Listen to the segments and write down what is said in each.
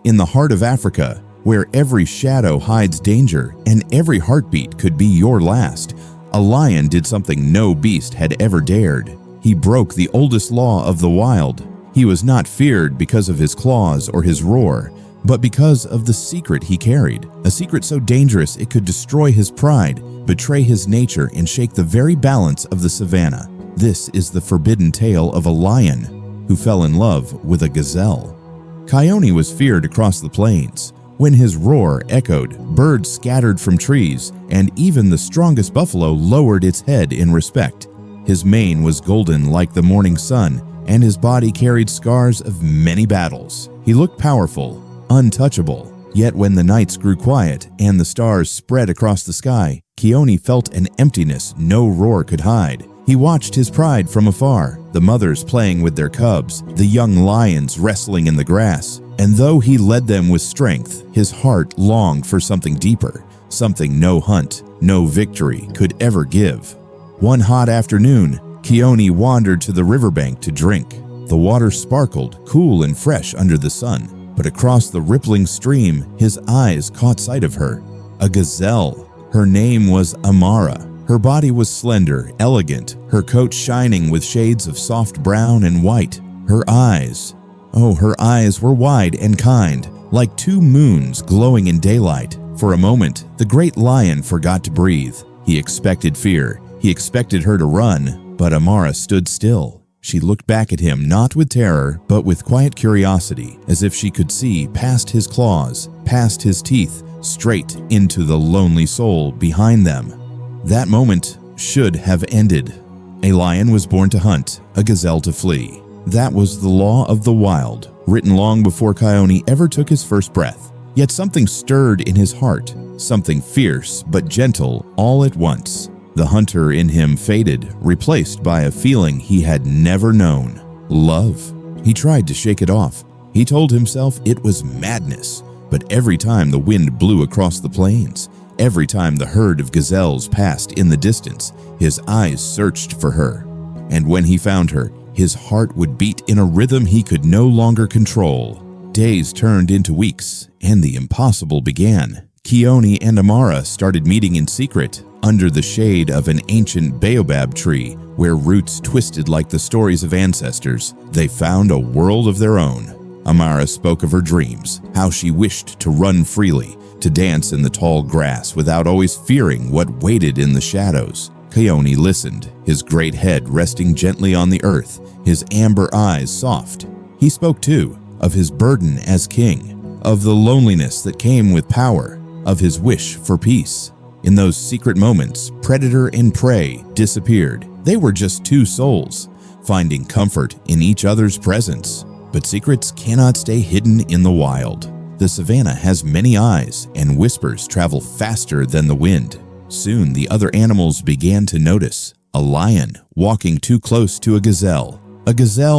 In the heart of Africa, where every shadow hides danger and every heartbeat could be your last, a lion did something no beast had ever dared. He broke the oldest law of the wild. He was not feared because of his claws or his roar, but because of the secret he carried, a secret so dangerous it could destroy his pride, betray his nature, and shake the very balance of the savanna. This is the forbidden tale of a lion who fell in love with a gazelle. Coyote was feared across the plains. When his roar echoed, birds scattered from trees, and even the strongest buffalo lowered its head in respect. His mane was golden like the morning sun, and his body carried scars of many battles. He looked powerful, untouchable. Yet when the nights grew quiet and the stars spread across the sky, Coyote felt an emptiness no roar could hide. He watched his pride from afar, the mothers playing with their cubs, the young lions wrestling in the grass. And though he led them with strength, his heart longed for something deeper, something no hunt, no victory could ever give. One hot afternoon, Coyote wandered to the riverbank to drink. The water sparkled, cool and fresh under the sun, but across the rippling stream, his eyes caught sight of her, a gazelle. Her name was Amara. Her body was slender, elegant, her coat shining with shades of soft brown and white. Her eyes, her eyes were wide and kind, like two moons glowing in daylight. For a moment, the great lion forgot to breathe. He expected fear. He expected her to run, but Amara stood still. She looked back at him not with terror, but with quiet curiosity, as if she could see past his claws, past his teeth, straight into the lonely soul behind them. That moment should have ended. A lion was born to hunt, a gazelle to flee. That was the law of the wild, written long before Coyote ever took his first breath. Yet something stirred in his heart, something fierce but gentle all at once. The hunter in him faded, replaced by a feeling he had never known: love. He tried to shake it off. He told himself it was madness. But every time the wind blew across the plains, every time the herd of gazelles passed in the distance, his eyes searched for her. And when he found her, his heart would beat in a rhythm he could no longer control. Days turned into weeks, and the impossible began. Coyote and Amara started meeting in secret, under the shade of an ancient baobab tree, where roots twisted like the stories of ancestors. They found a world of their own. Amara spoke of her dreams, how she wished to run freely, to dance in the tall grass without always fearing what waited in the shadows. Coyote listened, his great head resting gently on the earth, his amber eyes soft. He spoke, too, of his burden as king, of the loneliness that came with power, of his wish for peace. In those secret moments, predator and prey disappeared. They were just two souls, finding comfort in each other's presence. But secrets cannot stay hidden in the wild. The savanna has many eyes, and whispers travel faster than the wind. Soon the other animals began to notice a lion walking too close to a gazelle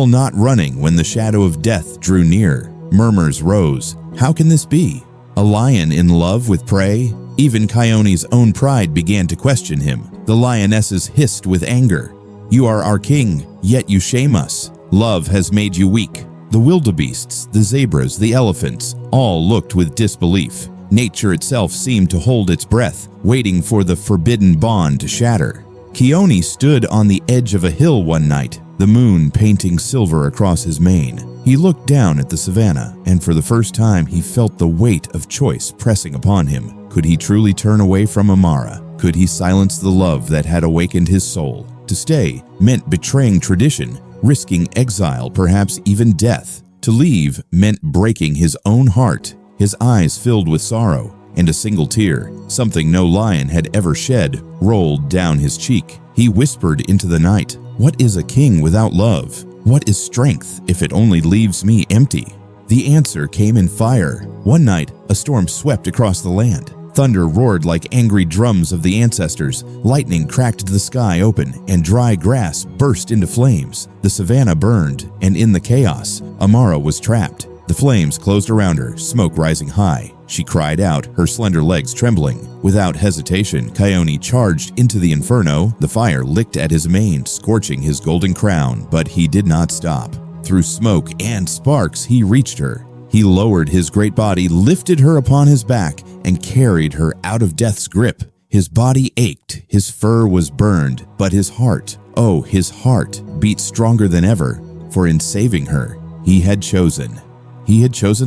not running when the shadow of death drew near. Murmurs rose. How can this be? A lion in love with prey? Even Coyote's own pride began to question him. The lionesses hissed with anger. You are our king, yet you shame us. Love has made you weak. The wildebeests, the zebras, the elephants, all looked with disbelief. Nature itself seemed to hold its breath, waiting for the forbidden bond to shatter. Coyote stood on the edge of a hill one night, the moon painting silver across his mane. He looked down at the savanna, and for the first time he felt the weight of choice pressing upon him. Could he truly turn away from Amara? Could he silence the love that had awakened his soul? To stay meant betraying tradition, risking exile, perhaps even death. To leave meant breaking his own heart. His eyes filled with sorrow, and a single tear, something no lion had ever shed, rolled down his cheek. He whispered into the night, "What is a king without love? What is strength if it only leaves me empty?" The answer came in fire. One night, a storm swept across the land. Thunder roared like angry drums of the ancestors. Lightning cracked the sky open, and dry grass burst into flames. The savanna burned, and in the chaos, Amara was trapped. The flames closed around her, smoke rising high. She cried out, her slender legs trembling. Without hesitation, Coyote charged into the inferno. The fire licked at his mane, scorching his golden crown, but he did not stop. Through smoke and sparks, he reached her. He lowered his great body, lifted her upon his back, and carried her out of death's grip. His body ached, his fur was burned, but his heart, oh, his heart, beat stronger than ever, for in saving her, he had chosen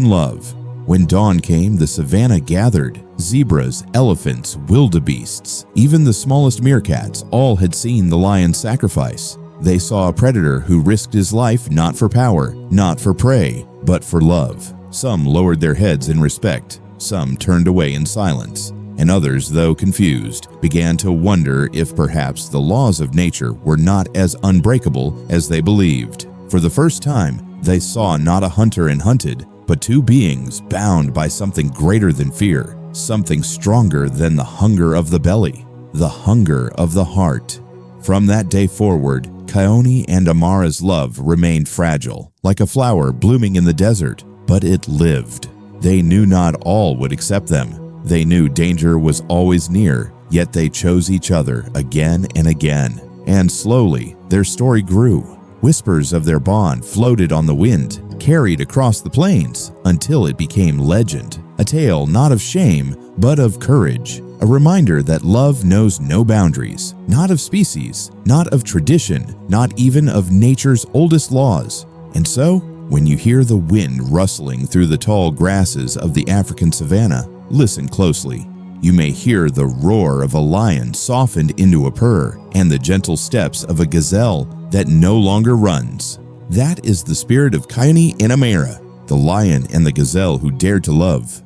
love. When dawn came, the savanna gathered. Zebras, elephants, wildebeests, even the smallest meerkats, all had seen the lion's sacrifice. They saw a predator who risked his life not for power, not for prey, but for love. Some lowered their heads in respect, some turned away in silence, and others, though confused, began to wonder if perhaps the laws of nature were not as unbreakable as they believed. For the first time, they saw not a hunter and hunted, but two beings bound by something greater than fear, something stronger than the hunger of the belly, the hunger of the heart. From that day forward, Kaoni and Amara's love remained fragile, like a flower blooming in the desert, but it lived. They knew not all would accept them. They knew danger was always near, yet they chose each other again and again. And slowly, their story grew. Whispers of their bond floated on the wind, carried across the plains, until it became legend. A tale not of shame, but of courage. A reminder that love knows no boundaries, not of species, not of tradition, not even of nature's oldest laws. And so, when you hear the wind rustling through the tall grasses of the African savanna, listen closely. You may hear the roar of a lion softened into a purr, and the gentle steps of a gazelle that no longer runs. That is the spirit of Kaoni and Amara, the lion and the gazelle who dared to love.